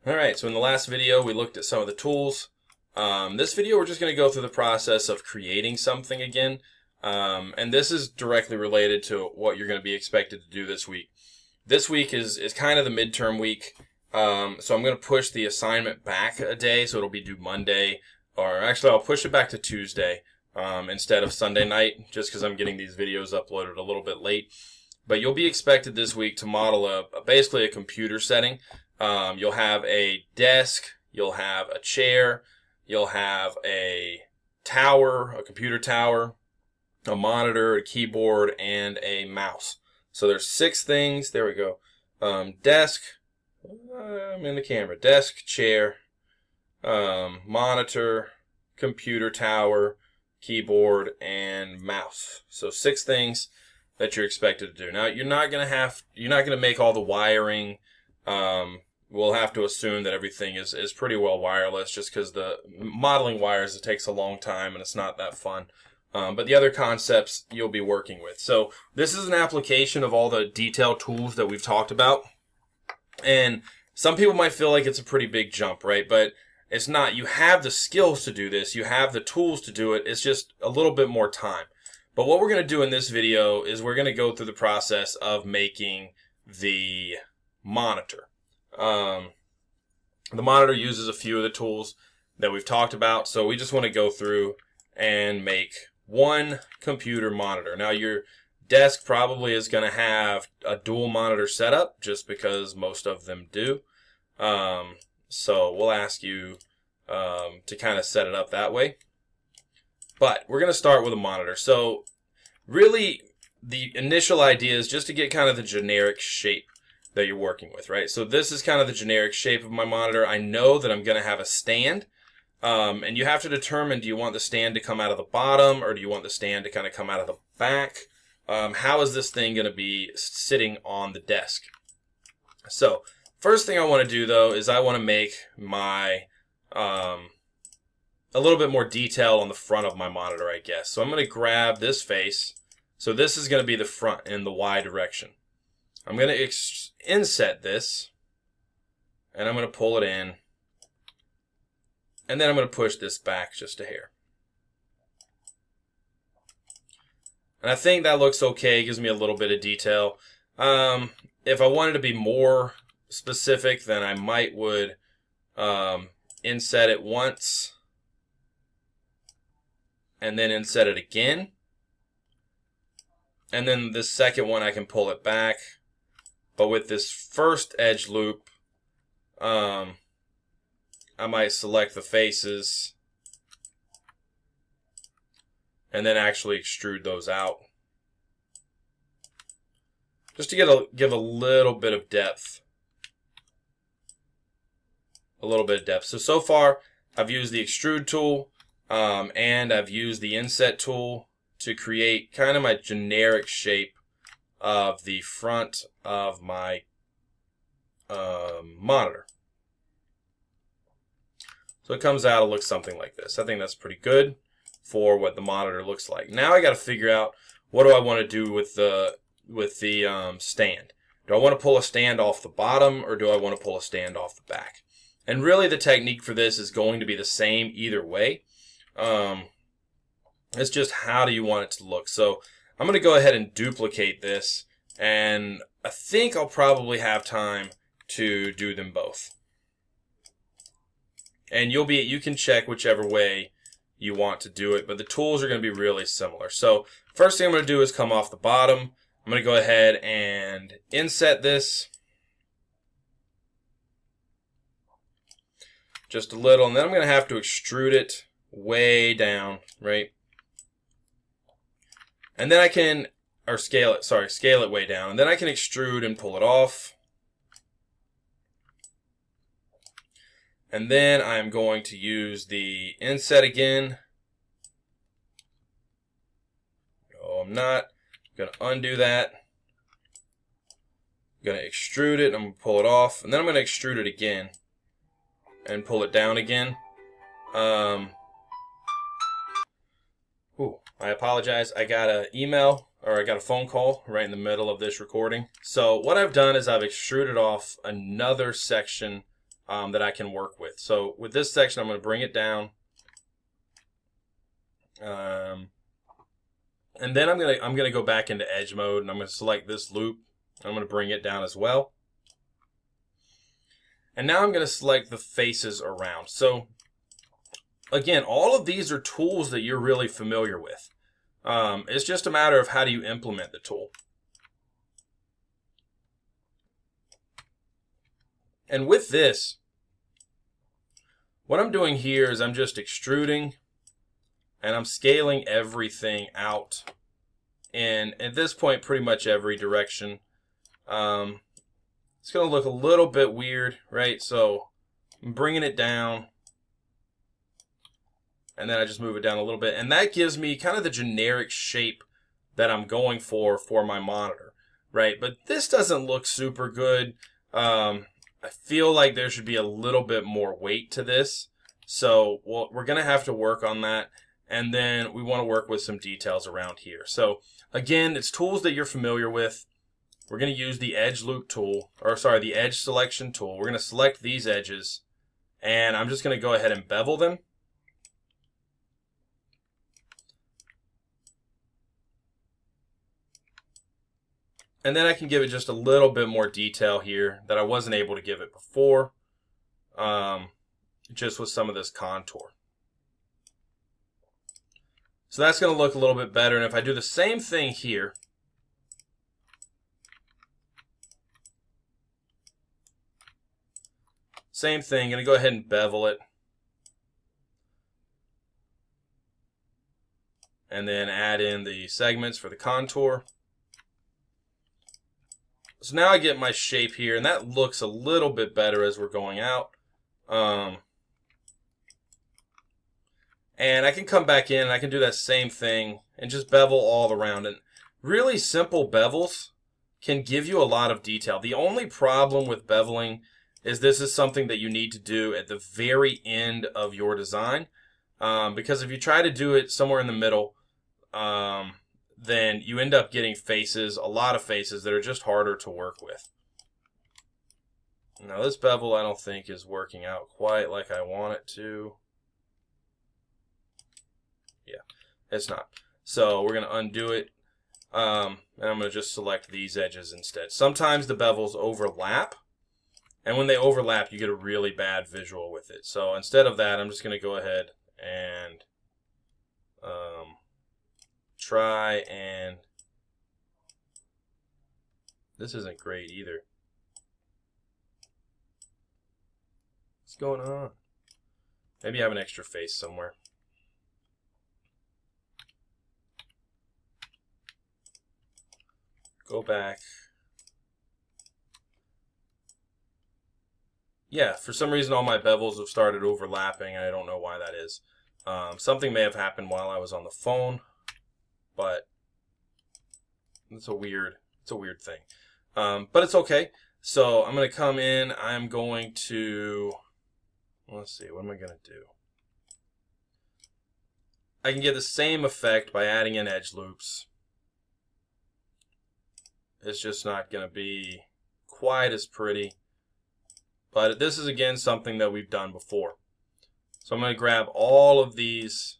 Alright, so in the last video we looked at some of the tools. This video we're just going to go through the process of creating something again. And this is directly related to what you're going to be expected to do this week. This week is kind of the midterm week. So I'm going to push the assignment back a day, so it'll be due Monday. Or actually I'll push it back to Tuesday instead of Sunday night, just because I'm getting these videos uploaded a little bit late. But you'll be expected this week to model basically a computer setting. You'll have a desk, you'll have a chair, you'll have a tower, a computer tower, a monitor, a keyboard, and a mouse. So there's 6 things. There we go. Desk, I'm in the camera. Desk, chair, monitor, computer tower, keyboard, and mouse. So 6 things that you're expected to do. Now you're not gonna make all the wiring. We'll have to assume that everything is pretty well wireless, just because the modeling wires, it takes a long time and it's not that fun. But the other concepts you'll be working with. So this is an application of all the detailed tools that we've talked about. And some people might feel like it's a pretty big jump, right? But it's not. You have the skills to do this. You have the tools to do it. It's just a little bit more time. But what we're going to do in this video is we're going to go through the process of making the monitor. The monitor uses a few of the tools that we've talked about, so we just want to go through and make one computer monitor. Now your desk probably is going to have a dual monitor setup, just because most of them do. So we'll ask you to kind of set it up that way. But we're going to start with a monitor. So really the initial idea is just to get kind of the generic shape that you're working with, right? So this is kind of the generic shape of my monitor. I know that I'm going to have a stand, and you have to determine, do you want the stand to come out of the bottom, or do you want the stand to kind of come out of the back? How is this thing going to be sitting on the desk? So first thing I want to do, though, is I want to make my a little bit more detail on the front of my monitor, I guess. So I'm going to grab this face. So this is going to be the front in the Y direction. I'm going to inset this, and I'm going to pull it in, and then I'm going to push this back just a hair. And I think that looks okay. It gives me a little bit of detail. If I wanted to be more specific, then I would inset it once, and then inset it again. And then the second one I can pull it back. But with this first edge loop, I might select the faces and then actually extrude those out, just to give a little bit of depth. So far, I've used the extrude tool and I've used the inset tool to create kind of my generic shape of the front of my monitor. So it comes out, it looks something like this. I think that's pretty good for what the monitor looks like. Now I got to figure out, what do I want to do with the stand? Do I want to pull a stand off the bottom, or do I want to pull a stand off the back? And really the technique for this is going to be the same either way. It's just, how do you want it to look? So I'm going to go ahead and duplicate this, and I think I'll probably have time to do them both. And you can check whichever way you want to do it, but the tools are going to be really similar. So first thing I'm going to do is come off the bottom. I'm going to go ahead and inset this just a little, and then I'm going to have to extrude it way down, right? And then I can, or scale it way down, and then I can extrude and pull it off. And then I'm going to use the inset again. No, I'm not. I'm going to undo that. I'm going to extrude it, I'm going to pull it off, and then I'm going to extrude it again and pull it down again. I apologize. I got an email, or I got a phone call right in the middle of this recording. So what I've done is I've extruded off another section that I can work with. So with this section, I'm going to bring it down. And then I'm gonna go back into edge mode, and I'm going to select this loop. I'm going to bring it down as well. And now I'm going to select the faces around. So again, all of these are tools that you're really familiar with. It's just a matter of how do you implement the tool. And with this, what I'm doing here is I'm just extruding and I'm scaling everything out in, at this point, pretty much every direction. It's going to look a little bit weird, right? So I'm bringing it down, and then I just move it down a little bit, and that gives me kind of the generic shape that I'm going for my monitor, right? But this doesn't look super good. I feel like there should be a little bit more weight to this, so we're going to have to work on that, and then we want to work with some details around here. So again, it's tools that you're familiar with. We're going to use the edge loop tool, or sorry, the edge selection tool. We're going to select these edges, and I'm just going to go ahead and bevel them. And then I can give it just a little bit more detail here that I wasn't able to give it before, just with some of this contour. So that's going to look a little bit better. And if I do the same thing here, same thing, going to go ahead and bevel it. And then add in the segments for the contour. So now I get my shape here, and that looks a little bit better as we're going out. And I can come back in and I can do that same thing and just bevel all around. And really simple bevels can give you a lot of detail. The only problem with beveling is this is something that you need to do at the very end of your design. Because if you try to do it somewhere in the middle, then you end up getting faces, a lot of faces that are just harder to work with. Now this bevel I don't think is working out quite like I want it to. Yeah, it's not. So we're going to undo it, and I'm going to just select these edges instead. Sometimes the bevels overlap, and when they overlap you get a really bad visual with it. So instead of that, I'm just going to go ahead and try, and this isn't great either. What's going on? Maybe I have an extra face somewhere. Go back. Yeah, for some reason all my bevels have started overlapping, and I don't know why that is. Something may have happened while I was on the phone, but it's a weird thing. But it's okay. So I'm going to come in. I'm going to, let's see, what am I going to do? I can get the same effect by adding in edge loops. It's just not going to be quite as pretty. But this is, again, something that we've done before. So I'm going to grab all of these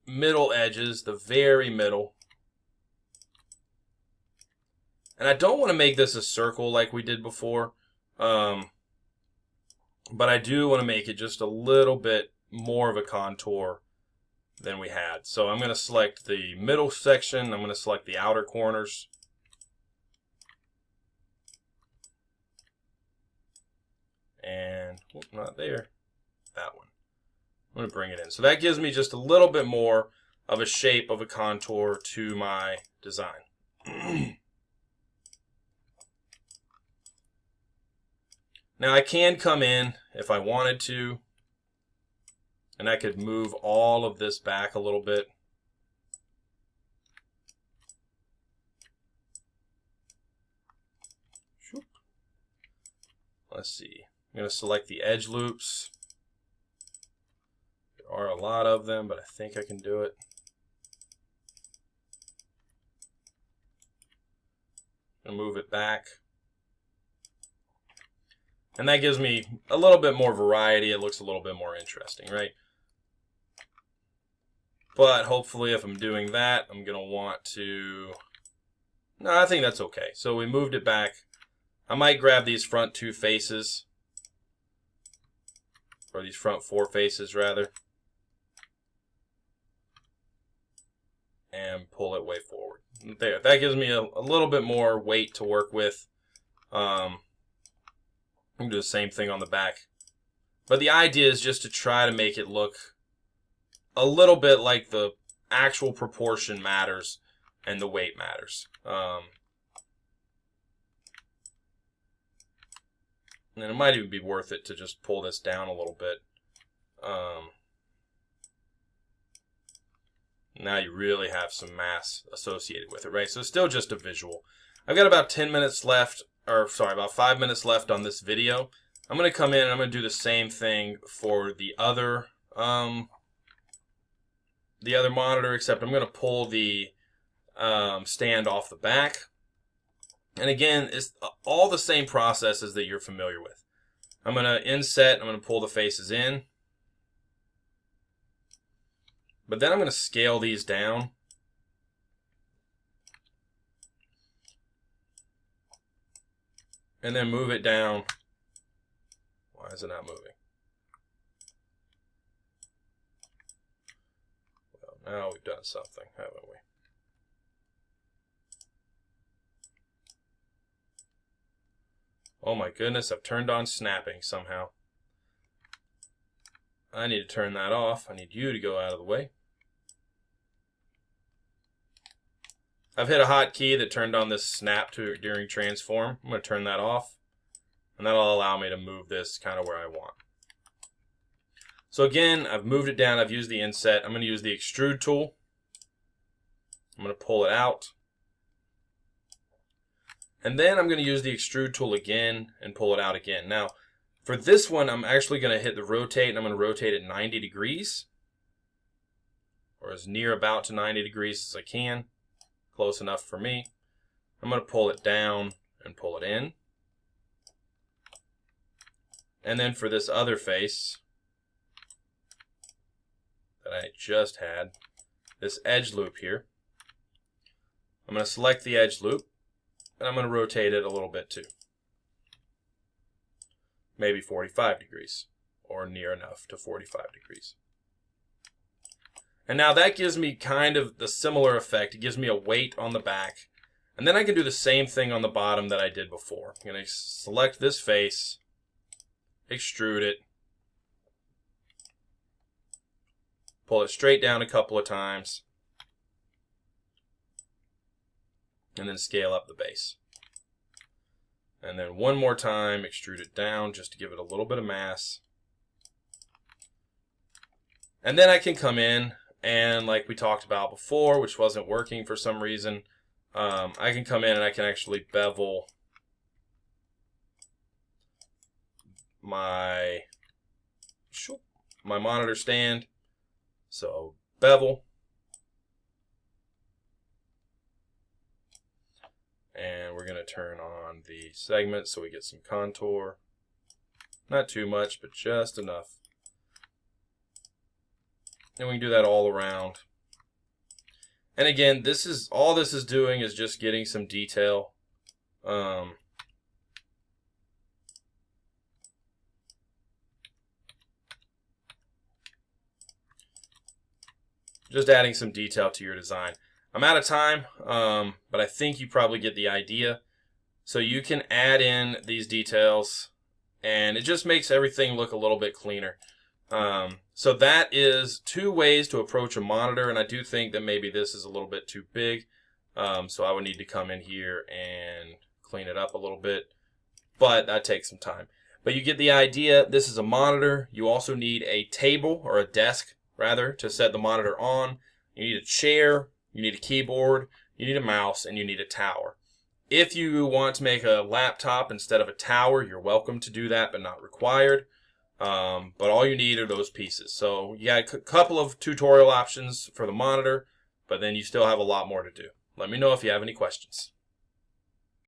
middle edges, the very middle. And I don't want to make this a circle like we did before. But I do want to make it just a little bit more of a contour than we had. So I'm going to select the middle section. I'm going to select the outer corners. And not there, that one. I'm going to bring it in. So that gives me just a little bit more of a shape of a contour to my design. Now I can come in if I wanted to, and I could move all of this back a little bit. Let's see. I'm going to select the edge loops. There are a lot of them, but I think I can do it. I'm going to move it back. And that gives me a little bit more variety. It looks a little bit more interesting, right? But hopefully if I'm doing that, I'm going to want to... No, I think that's okay. So we moved it back. I might grab these front 2 faces. Or these front 4 faces, rather. And pull it way forward. There. That gives me a little bit more weight to work with. I'm going to do the same thing on the back. But the idea is just to try to make it look a little bit like the actual proportion matters and the weight matters. And it might even be worth it to just pull this down a little bit. Now you really have some mass associated with it, right? So it's still just a visual. I've got about 10 minutes left, or sorry, about 5 minutes left on this video. I'm going to come in and I'm going to do the same thing for the other monitor, except I'm going to pull the stand off the back. And again, it's all the same processes that you're familiar with. I'm going to inset, I'm going to pull the faces in. But then I'm going to scale these down. And then move it down. Why is it not moving? Well, now we've done something, haven't we? Oh my goodness, I've turned on snapping somehow. I need to turn that off. I need you to go out of the way. I've hit a hotkey that turned on this snap during transform. I'm going to turn that off. And that'll allow me to move this kind of where I want. So again, I've moved it down. I've used the inset. I'm going to use the extrude tool. I'm going to pull it out. And then I'm going to use the extrude tool again and pull it out again. Now, for this one, I'm actually going to hit the rotate, and I'm going to rotate it 90 degrees. Or as near about to 90 degrees as I can. Close enough for me. I'm going to pull it down and pull it in. And then for this other face that I just had, this edge loop here, I'm going to select the edge loop, and I'm going to rotate it a little bit too. Maybe 45 degrees, or near enough to 45 degrees. And now that gives me kind of the similar effect. It gives me a weight on the back. And then I can do the same thing on the bottom that I did before. I'm going to select this face, extrude it, pull it straight down a couple of times, and then scale up the base. And then one more time, extrude it down just to give it a little bit of mass. And then I can come in and, like we talked about before, which wasn't working for some reason, I can come in and I can actually bevel my monitor stand. So bevel. And we're going to turn on the segment so we get some contour. Not too much, but just enough. And we can do that all around. And again, all this is doing is just getting some detail. Just adding some detail to your design. I'm out of time, but I think you probably get the idea. So you can add in these details, and it just makes everything look a little bit cleaner. So that is 2 ways to approach a monitor, and I do think that maybe this is a little bit too big. So I would need to come in here and clean it up a little bit, but that takes some time. But you get the idea. This is a monitor. You also need a table, or a desk rather, to set the monitor on. You need a chair, you need a keyboard, you need a mouse, and you need a tower. If you want to make a laptop instead of a tower, you're welcome to do that, but not required. But all you need are those pieces. So you got a couple of tutorial options for the monitor, but then you still have a lot more to do. Let me know if you have any questions.